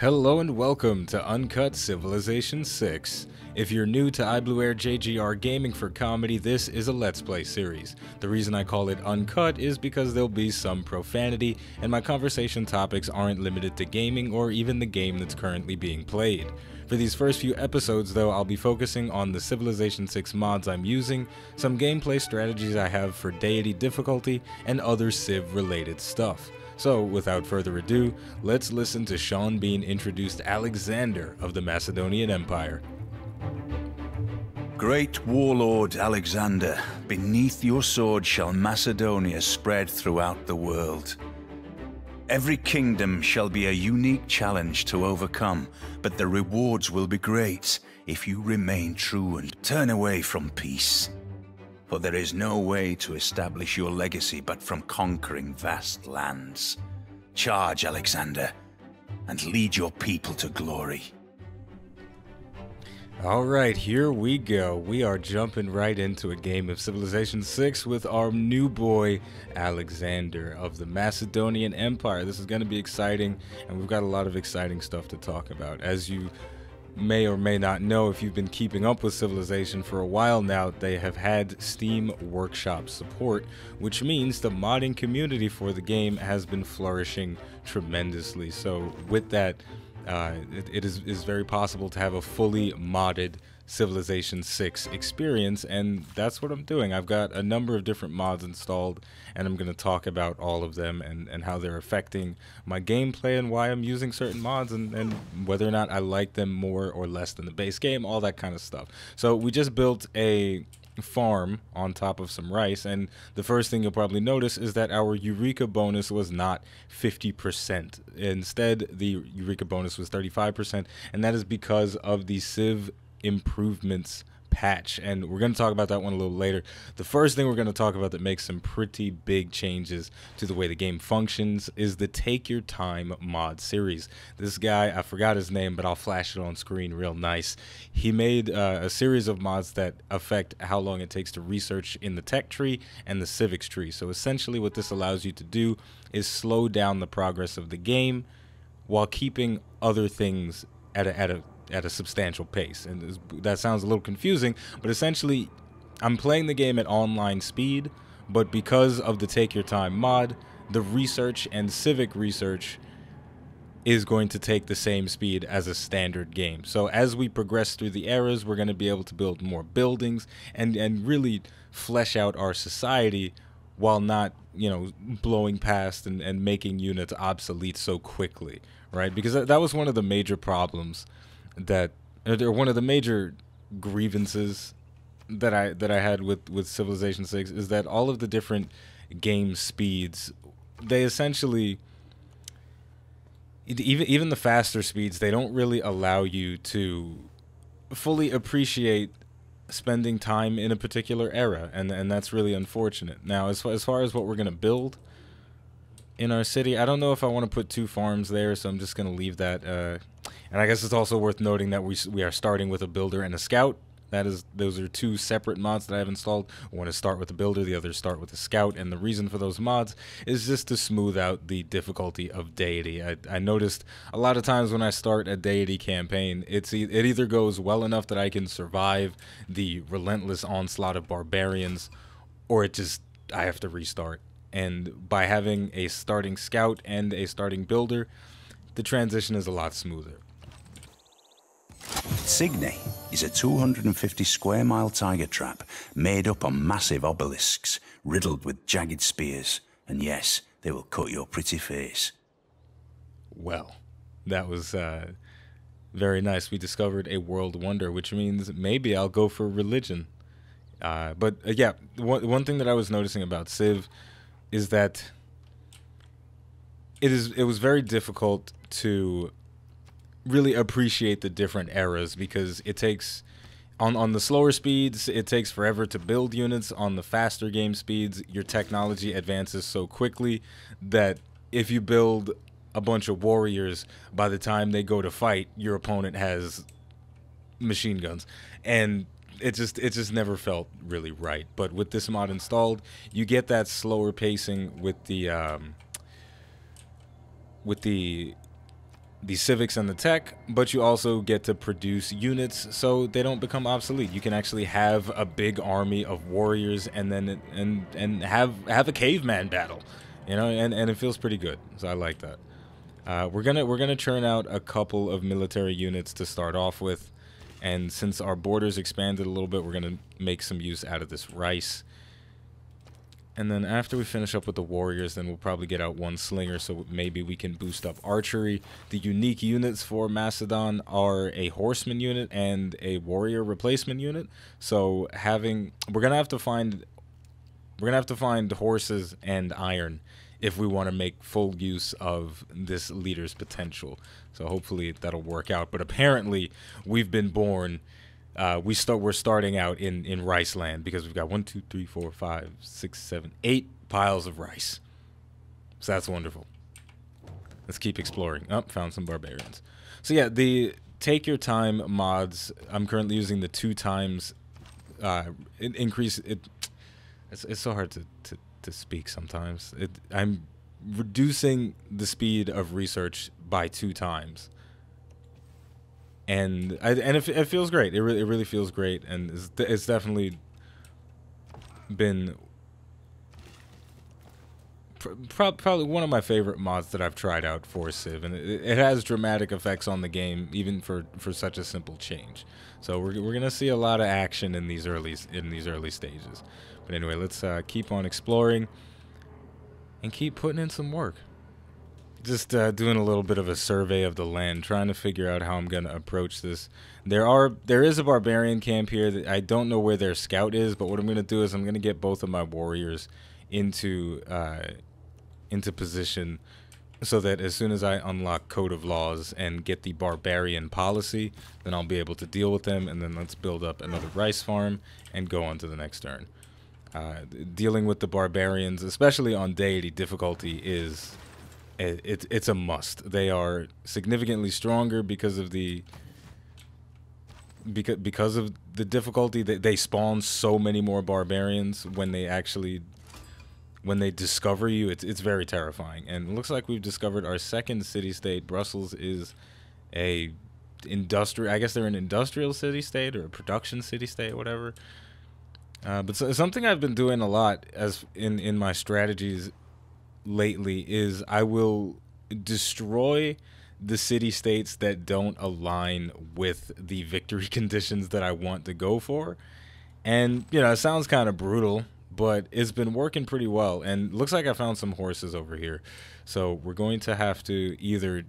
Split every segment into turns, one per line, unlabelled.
Hello and welcome to Uncut Civilization VI. If you're new to iBluairJgR Gaming for Comedy, this is a Let's Play series. The reason I call it Uncut is because there'll be some profanity, and my conversation topics aren't limited to gaming or even the game that's currently being played. For these first few episodes though, I'll be focusing on the Civilization VI mods I'm using, some gameplay strategies I have for deity difficulty, and other Civ related stuff. So, without further ado, let's listen to Sean Bean introduce Alexander of the Macedonian Empire.
Great warlord Alexander, beneath your sword shall Macedonia spread throughout the world. Every kingdom shall be a unique challenge to overcome, but the rewards will be great if you remain true and turn away from peace. For there is no way to establish your legacy but from conquering vast lands. Charge, Alexander, and lead your people to glory.
Alright, here we go. We are jumping right into a game of Civilization VI with our new boy, Alexander of the Macedonian Empire. This is going to be exciting, and we've got a lot of exciting stuff to talk about. As you may or may not know, if you've been keeping up with Civilization for a while now, they have had Steam Workshop support, which means the modding community for the game has been flourishing tremendously. So with that, it is very possible to have a fully modded Civilization VI experience, and that's what I'm doing. I've got a number of different mods installed, and I'm going to talk about all of them and how they're affecting my gameplay and why I'm using certain mods and whether or not I like them more or less than the base game, all that kind of stuff. So we just built a farm on top of some rice, and the first thing you'll probably notice is that our Eureka bonus was not 50%. Instead, the Eureka bonus was 35%, and that is because of the Civ Improvements Patch, and we're going to talk about that one a little later. The first thing we're going to talk about that makes some pretty big changes to the way the game functions is the Take Your Time mod series. This guy, I forgot his name, but I'll flash it on screen real nice. He made a series of mods that affect how long it takes to research in the tech tree and the civics tree. So essentially what this allows you to do is slow down the progress of the game while keeping other things at a substantial pace. And that sounds a little confusing, but essentially I'm playing the game at online speed, but because of the Take Your Time mod, the research and civic research is going to take the same speed as a standard game. So as we progress through the eras, we're going to be able to build more buildings and really flesh out our society while not, you know, blowing past and making units obsolete so quickly, right? Because that was one of the major problems that, or one of the major grievances that I had with Civilization VI is that all of the different game speeds, they essentially, even the faster speeds, they don't really allow you to fully appreciate spending time in a particular era, and that's really unfortunate. Now, as far as what we're gonna build in our city, I don't know if I want to put 2 farms there, so I'm just going to leave that. And I guess it's also worth noting that we are starting with a builder and a scout. Those are 2 separate mods that I have installed. One is start with a builder, the other start with a scout, and the reason for those mods is just to smooth out the difficulty of deity. I noticed a lot of times when I start a deity campaign, it either goes well enough that I can survive the relentless onslaught of barbarians, or I have to restart. And by having a starting scout and a starting builder, the transition is a lot smoother.
Cygne is a 250 square mile tiger trap made up on massive obelisks, riddled with jagged spears, and yes, they will cut your pretty face.
Well, that was very nice. We discovered a world wonder, which means maybe I'll go for religion. But yeah, one thing that I was noticing about Civ is that it was very difficult to really appreciate the different eras, because it takes on the slower speeds, it takes forever to build units. On the faster game speeds, your technology advances so quickly that if you build a bunch of warriors, by the time they go to fight, your opponent has machine guns, and it just never felt really right. But with this mod installed, you get that slower pacing with the the civics and the tech, but you also get to produce units so they don't become obsolete. You can actually have a big army of warriors and then and have a caveman battle, you know, and it feels pretty good. So I like that. We're gonna churn out a couple of military units to start off with, and since our borders expanded a little bit, we're gonna make some use out of this rice. And then after we finish up with the warriors, then we'll probably get out one slinger, so maybe we can boost up archery. The unique units for Macedon are a horseman unit and a warrior replacement unit. So we're gonna have to find horses and iron if we want to make full use of this leader's potential. So hopefully that'll work out. But apparently we've been born. We're starting out in rice land because we've got 1, 2, 3, 4, 5, 6, 7, 8 piles of rice. So that's wonderful. Let's keep exploring. Oh, found some barbarians. So yeah, the take your time mods. I'm currently using the 2 times increase. It's so hard to speak sometimes. I'm reducing the speed of research by 2 times. And it feels great. It really feels great, and it's definitely been probably one of my favorite mods that I've tried out for Civ, and it has dramatic effects on the game even for such a simple change. So we're gonna see a lot of action in these early stages. But anyway, let's keep on exploring and keep putting in some work. Just doing a little bit of a survey of the land, trying to figure out how I'm going to approach this. There is a barbarian camp here. That I don't know where their scout is, but what I'm going to do is I'm going to get both of my warriors into position so that as soon as I unlock Code of Laws and get the barbarian policy, then I'll be able to deal with them, and then let's build up another rice farm and go on to the next turn. Dealing with the barbarians, especially on deity difficulty, is... It's a must. They are significantly stronger because of the difficulty. They spawn so many more barbarians when they discover you. It's very terrifying. And it looks like we've discovered our second city-state. Brussels is a industrial. I guess they're an industrial city-state or a production city-state, whatever. But something I've been doing a lot as in my strategies lately is I will destroy the city-states that don't align with the victory conditions that I want to go for. And, you know, it sounds kind of brutal, but it's been working pretty well. And looks like I found some horses over here. So we're going to have to either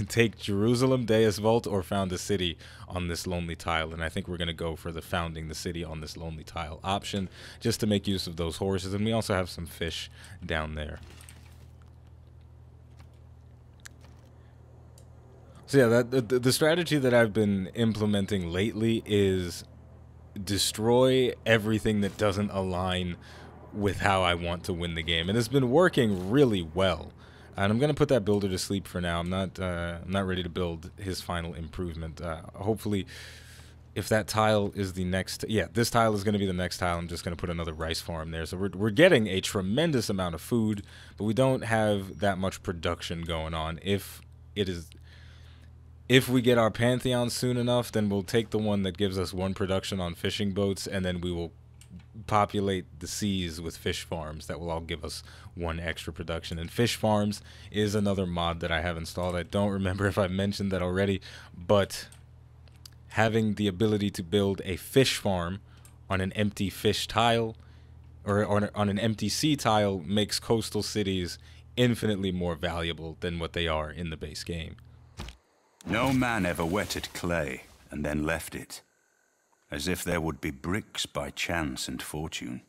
take Jerusalem, Deus Vult, or found a city on this lonely tile. And I think we're going to go for the founding the city on this lonely tile option, just to make use of those horses. And we also have some fish down there. So yeah, the strategy that I've been implementing lately is destroy everything that doesn't align with how I want to win the game, and it's been working really well. And I'm gonna put that builder to sleep for now. I'm not ready to build his final improvement. Hopefully, if that tile is the next, yeah, this tile is gonna be the next tile. I'm just gonna put another rice farm there. So we're getting a tremendous amount of food, but we don't have that much production going on. If we get our Pantheon soon enough, then we'll take the one that gives us 1 production on fishing boats, and then we will populate the seas with fish farms that will all give us 1 extra production. And fish farms is another mod that I have installed. I don't remember if I mentioned that already, but having the ability to build a fish farm on an empty fish tile or on an empty sea tile makes coastal cities infinitely more valuable than what they are in the base game.
No man ever wetted clay and then left it, as if there would be bricks by chance and fortune.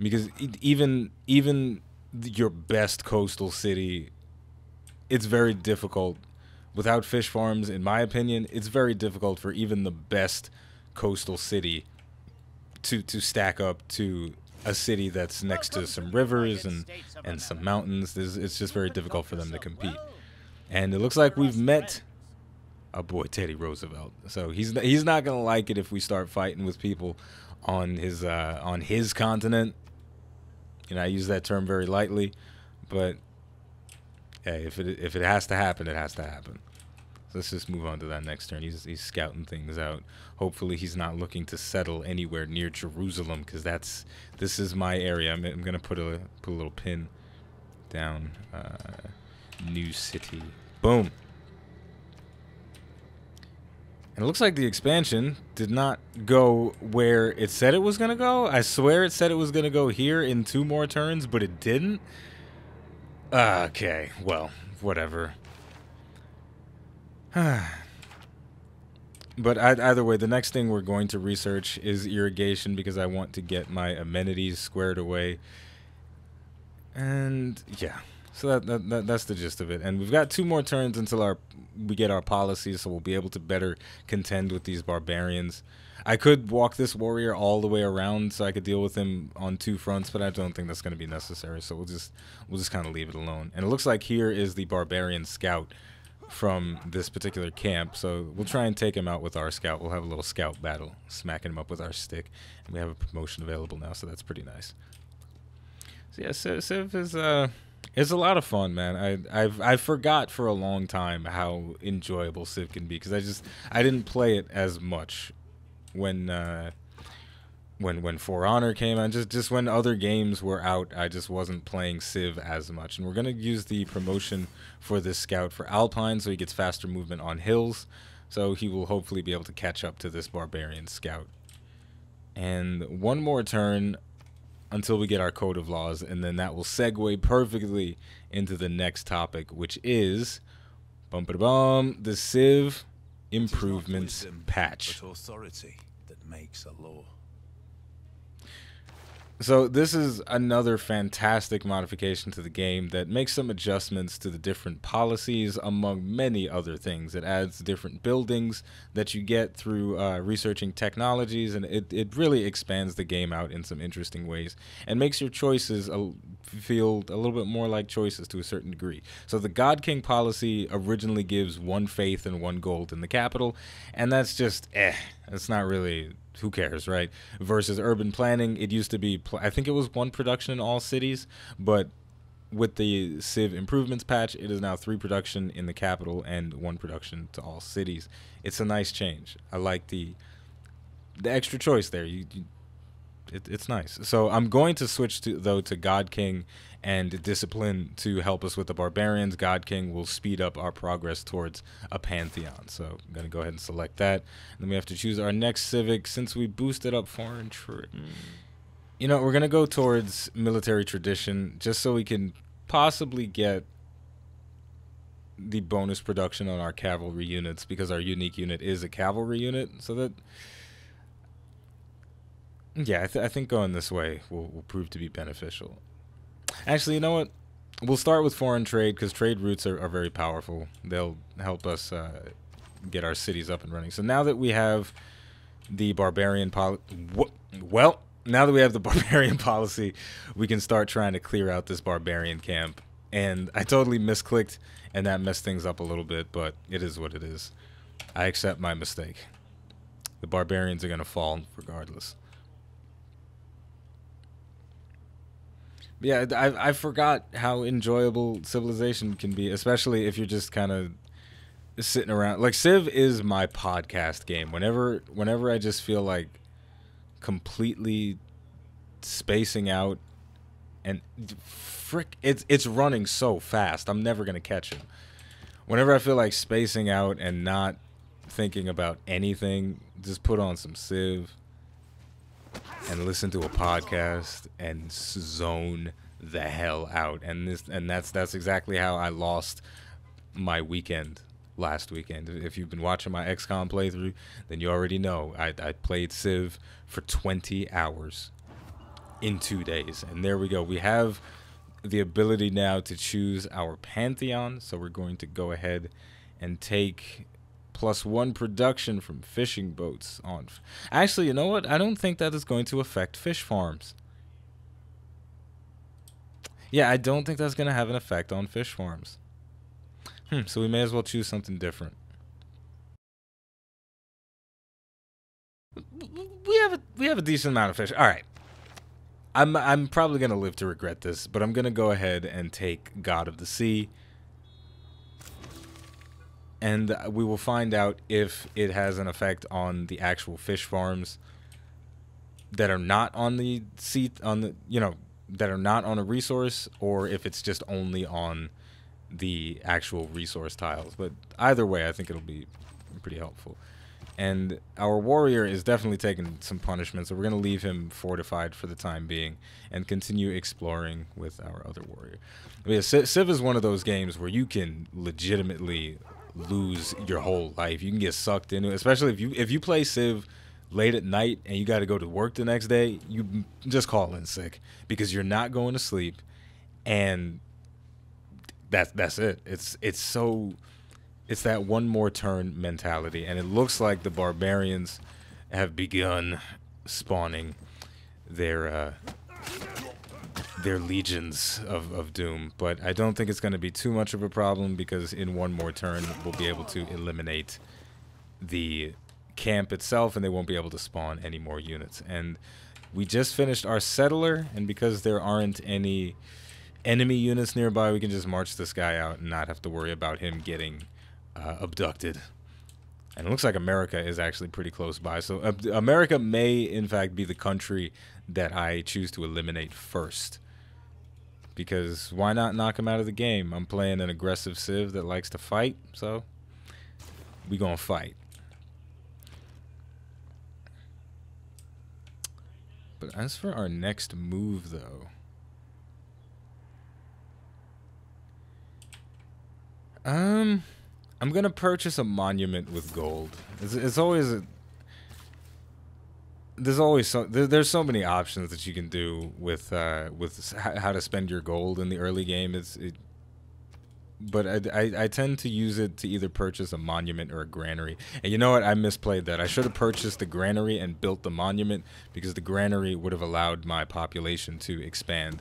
Because even your best coastal city, it's very difficult. Without fish farms, in my opinion, it's very difficult for even the best coastal city to stack up to a city that's next to some rivers and some mountains. It's just very difficult for them to compete. And it looks like we've met our boy Teddy Roosevelt. So he's not gonna like it if we start fighting with people on his continent. You know, I use that term very lightly, but hey, if it has to happen, it has to happen. So let's just move on to that next turn. He's scouting things out. Hopefully he's not looking to settle anywhere near Jerusalem, because this is my area. I'm gonna put a little pin down. New city. Boom. And it looks like the expansion did not go where it said it was going to go. I swear it said it was going to go here in 2 more turns, but it didn't. Okay, well, whatever. But either way, the next thing we're going to research is irrigation, because I want to get my amenities squared away. And yeah, so that's the gist of it. And we've got 2 more turns until we get our policies, so we'll be able to better contend with these barbarians. I could walk this warrior all the way around so I could deal with him on 2 fronts, but I don't think that's going to be necessary. So we'll just kind of leave it alone. And it looks like here is the barbarian scout from this particular camp, so we'll try and take him out with our scout. We'll have a little scout battle, smacking him up with our stick, and we have a promotion available now, so that's pretty nice. So yeah, Civ is it's a lot of fun, man. I forgot for a long time how enjoyable Civ can be, because I didn't play it as much when For Honor came out. Just when other games were out, I just wasn't playing Civ as much. And we're gonna use the promotion for this scout for Alpine, so he gets faster movement on hills. So he will hopefully be able to catch up to this barbarian scout. And 1 more turn until we get our code of laws, and then that will segue perfectly into the next topic, which is the Civ Improvements Patch.
But authority that makes a law.
So this is another fantastic modification to the game that makes some adjustments to the different policies, among many other things. It adds different buildings that you get through researching technologies, and it really expands the game out in some interesting ways and makes your choices feel a little bit more like choices to a certain degree. So the God King policy originally gives 1 faith and 1 gold in the capital, and that's just it's not really... who cares, right? Versus urban planning, it used to be, I think it was 1 production in all cities, but with the Civ Improvements Patch, it is now 3 production in the capital and 1 production to all cities. It's a nice change. I like the extra choice there. It's nice. So I'm going to switch to God King and Discipline to help us with the barbarians. God King will speed up our progress towards a pantheon. So I'm going to go ahead and select that. And then we have to choose our next civic. Since we boosted up foreign trade, you know, we're going to go towards military tradition just so we can possibly get the bonus production on our cavalry units, because our unique unit is a cavalry unit. So that, yeah, I think going this way will prove to be beneficial. Actually, you know what? We'll start with foreign trade, because trade routes are very powerful. They'll help us get our cities up and running. So now that we have the barbarian now that we have the barbarian policy, we can start trying to clear out this barbarian camp. And I totally misclicked, and that messed things up a little bit, but it is what it is. I accept my mistake. The barbarians are going to fall regardless. Yeah, I forgot how enjoyable Civilization can be, especially if you're just kind of sitting around. Like, Civ is my podcast game. Whenever I just feel like completely spacing out, and frick, it's running so fast, I'm never gonna catch it. Whenever I feel like spacing out and not thinking about anything, just put on some Civ and listen to a podcast and zone the hell out. And that's exactly how I lost my weekend last weekend. If you've been watching my XCOM playthrough, then you already know I played Civ for 20 hours in 2 days. And there we go. We have the ability now to choose our pantheon, so we're going to go ahead and take +1 production from fishing boats on. Actually, you know what? I don't think that is going to affect fish farms. Yeah, I don't think that's going to have an effect on fish farms. So we may as well choose something different. We have a decent amount of fish. All right. I'm probably going to live to regret this, but I'm going to go ahead and take God of the Sea and we will find out if it has an effect on the actual fish farms that are not on the that are not on a resource, or if it's just only on the actual resource tiles. But either way, I think it'll be pretty helpful. And our warrior is definitely taking some punishment, so we're going to leave him fortified for the time being and continue exploring with our other warrior. But yeah, Civ is one of those games where you can legitimately lose your whole life. You can get sucked into it, especially if you play Civ late at night and you got to go to work the next day. You just call in sick because you're not going to sleep, and that's it. It's that one more turn mentality, and it looks like the barbarians have begun spawning their legions of doom. But I don't think it's going to be too much of a problem, because in one more turn we'll be able to eliminate the camp itself, and they won't be able to spawn any more units. And we just finished our settler, and because there aren't any enemy units nearby, we can just march this guy out and not have to worry about him getting abducted. And it looks like America is actually pretty close by, so America may in fact be the country that I choose to eliminate first, because why not knock him out of the game? I'm playing an aggressive Civ that likes to fight, so we gonna fight. But as for our next move, though, I'm gonna purchase a monument with gold. It's always there's so many options that you can do with how to spend your gold in the early game. But I tend to use it to either purchase a monument or a granary. And you know what? I misplayed that. I should have purchased the granary and built the monument, because the granary would have allowed my population to expand.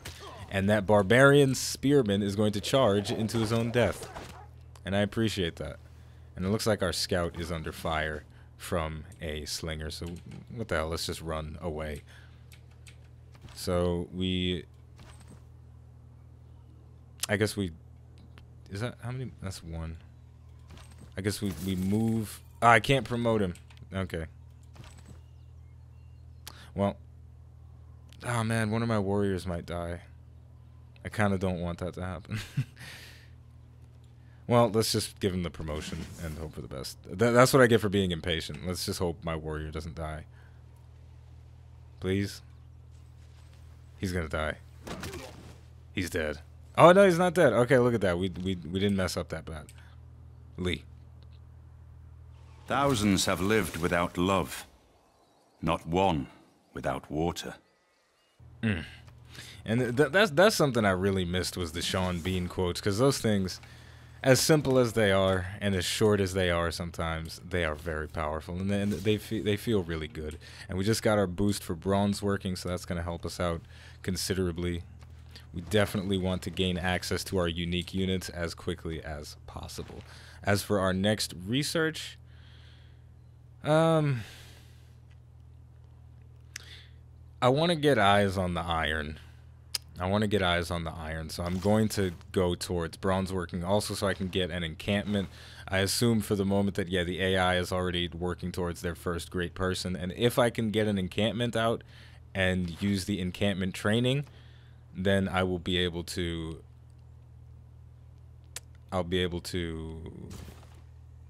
And that barbarian spearman is going to charge into his own death. And I appreciate that. And it looks like our scout is under fire from a slinger. So what the hell? Let's just run away. So I guess we... Is that how many? That's one. I guess we move. Oh, I can't promote him. Okay. Well. Oh man, one of my warriors might die. I kind of don't want that to happen. Well, let's just give him the promotion and hope for the best. That's what I get for being impatient. Let's just hope my warrior doesn't die. Please. He's gonna die. He's dead. Oh no, he's not dead. Okay, look at that. We didn't mess up that bad. Lee.
Thousands have lived without love. Not one without water.
And that's something I really missed, was the Sean Bean quotes, because those things, as simple as they are and as short as they are sometimes, they are very powerful, and they feel really good. And we just got our boost for bronze working, so that's going to help us out considerably. We definitely want to gain access to our unique units as quickly as possible. As for our next research, I want to get eyes on the iron. So I'm going to go towards bronze working also, so I can get an encampment. I assume for the moment that, yeah, the AI is already working towards their first great person, and if I can get an encampment out and use the encampment training, then I will be able to...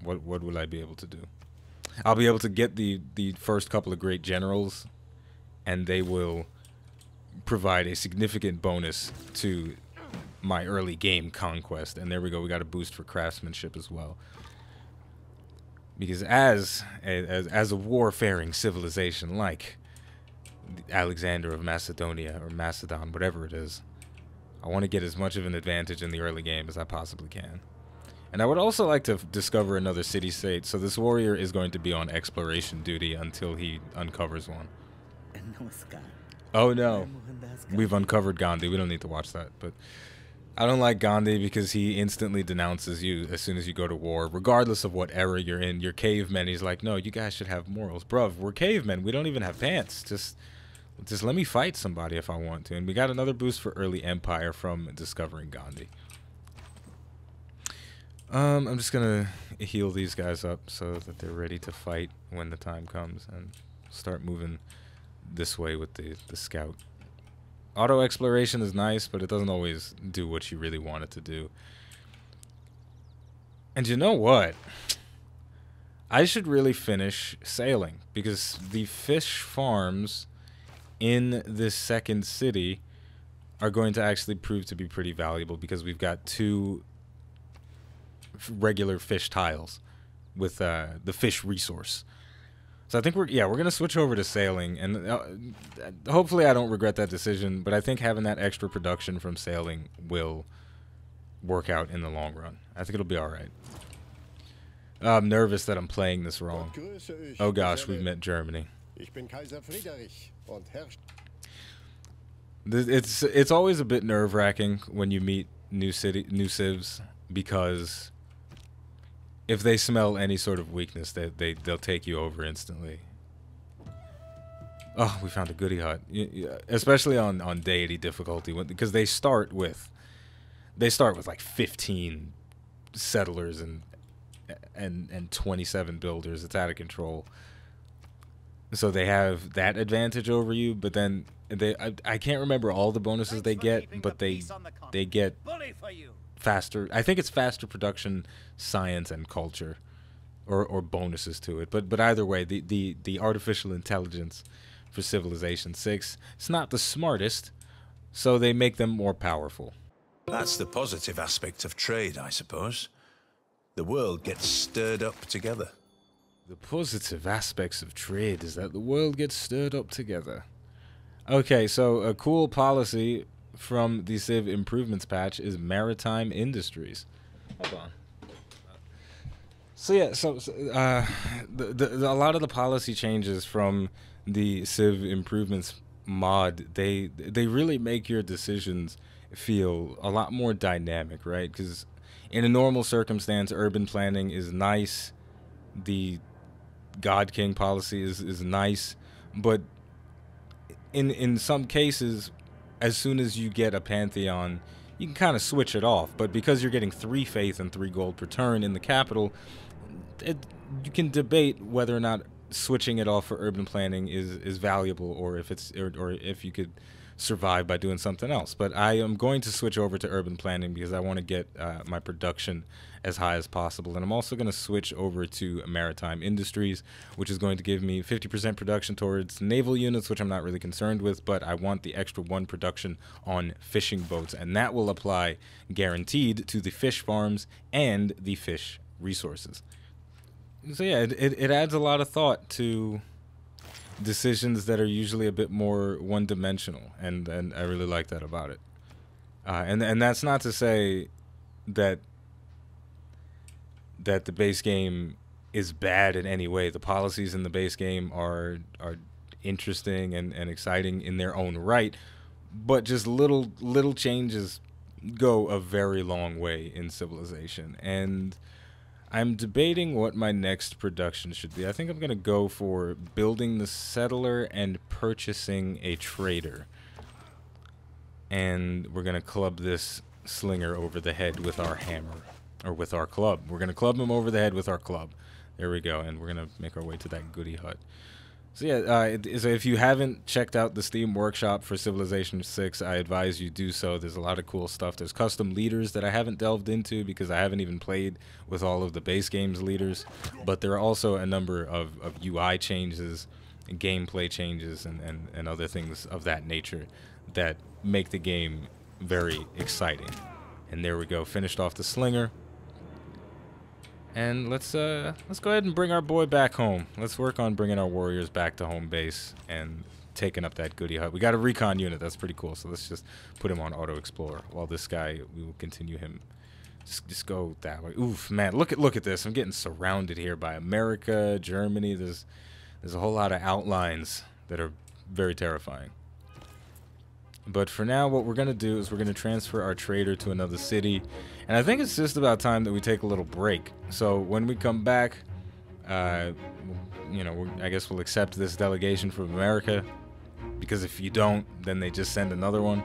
what will I be able to do? I'll be able to get the first couple of great generals, and they will provide a significant bonus to my early game conquest. And there we go, we got a boost for craftsmanship as well. Because as a warfaring civilization like Alexander of Macedonia, or Macedon, whatever it is, I want to get as much of an advantage in the early game as I possibly can. And I would also like to discover another city-state, so this warrior is going to be on exploration duty until he uncovers one. Oh no, we've uncovered Gandhi. We don't need to watch that, but I don't like Gandhi because he instantly denounces you as soon as you go to war, regardless of what era you're in. You're cavemen. He's like, no, you guys should have morals. Bruv, we're cavemen. We don't even have pants. Just let me fight somebody if I want to. And we got another boost for early empire from discovering Gandhi. I'm just gonna heal these guys up so that they're ready to fight when the time comes, and start moving this way with the scout. Auto exploration is nice, but it doesn't always do what you really want it to do. And you know what? I should really finish sailing, because the fish farms in this second city are going to actually prove to be pretty valuable, because we've got 2 regular fish tiles with the fish resource. So I think we're gonna switch over to sailing, and hopefully I don't regret that decision, but I think having that extra production from sailing will work out in the long run. I think it'll be alright. I'm nervous that I'm playing this wrong. Oh gosh, we've met Germany. It's always a bit nerve-wracking when you meet new civs, because if they smell any sort of weakness, they'll take you over instantly. Oh, we found a goody hut, especially on deity difficulty, because they start with like 15 settlers and 27 builders. It's out of control. So they have that advantage over you, but then I can't remember all the bonuses they get, but they get faster. I think it's faster production, science, and culture, or bonuses to it. But either way, the artificial intelligence for Civilization 6, it's not the smartest, so they make them more powerful.
That's the positive aspect of trade, I suppose. The world gets stirred up together.
The positive aspects of trade is that the world gets stirred up together. Okay, so a cool policy from the Civ Improvements Patch is maritime industries. Hold on. So yeah, a lot of the policy changes from the Civ Improvements mod, they really make your decisions feel a lot more dynamic, right? Because in a normal circumstance, urban planning is nice. The God King policy is nice, but in some cases, as soon as you get a Pantheon, you can kind of switch it off. But because you're getting 3 faith and 3 gold per turn in the capital, you can debate whether or not switching it off for urban planning is valuable, or if you could survive by doing something else. But I am going to switch over to urban planning because I want to get my production as high as possible. And I'm also going to switch over to maritime industries, which is going to give me 50% production towards naval units, which I'm not really concerned with, but I want the extra 1 production on fishing boats, and that will apply guaranteed to the fish farms and the fish resources. So yeah, it adds a lot of thought to decisions that are usually a bit more one-dimensional, and I really like that about it. And that's not to say that the base game is bad in any way. The policies in the base game are interesting and exciting in their own right, but just little changes go a very long way in Civilization. And I'm debating what my next production should be. I think I'm going to go for building the settler and purchasing a trader. And we're going to club this slinger over the head with our hammer, or with our club. We're going to club him over the head with our club. There we go, and we're going to make our way to that goody hut. So yeah, so if you haven't checked out the Steam Workshop for Civilization 6, I advise you do so. There's a lot of cool stuff. There's custom leaders that I haven't delved into because I haven't even played with all of the base game's leaders. But there are also a number of UI changes, and gameplay changes, and other things of that nature that make the game very exciting. And there we go, finished off the slinger. And let's go ahead and bring our boy back home. Let's work on bringing our warriors back to home base and taking up that goody hut. We got a recon unit. That's pretty cool. So let's just put him on auto explorer. While this guy, we will continue him. Just go that way. Oof, man, look at this. I'm getting surrounded here by America, Germany. There's a whole lot of outlines that are very terrifying. But for now, what we're going to do is we're going to transfer our trader to another city. And I think it's just about time that we take a little break. So when we come back, you know, I guess we'll accept this delegation from America. Because if you don't, then they just send another one.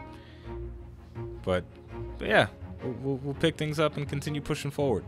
But yeah, we'll pick things up and continue pushing forward.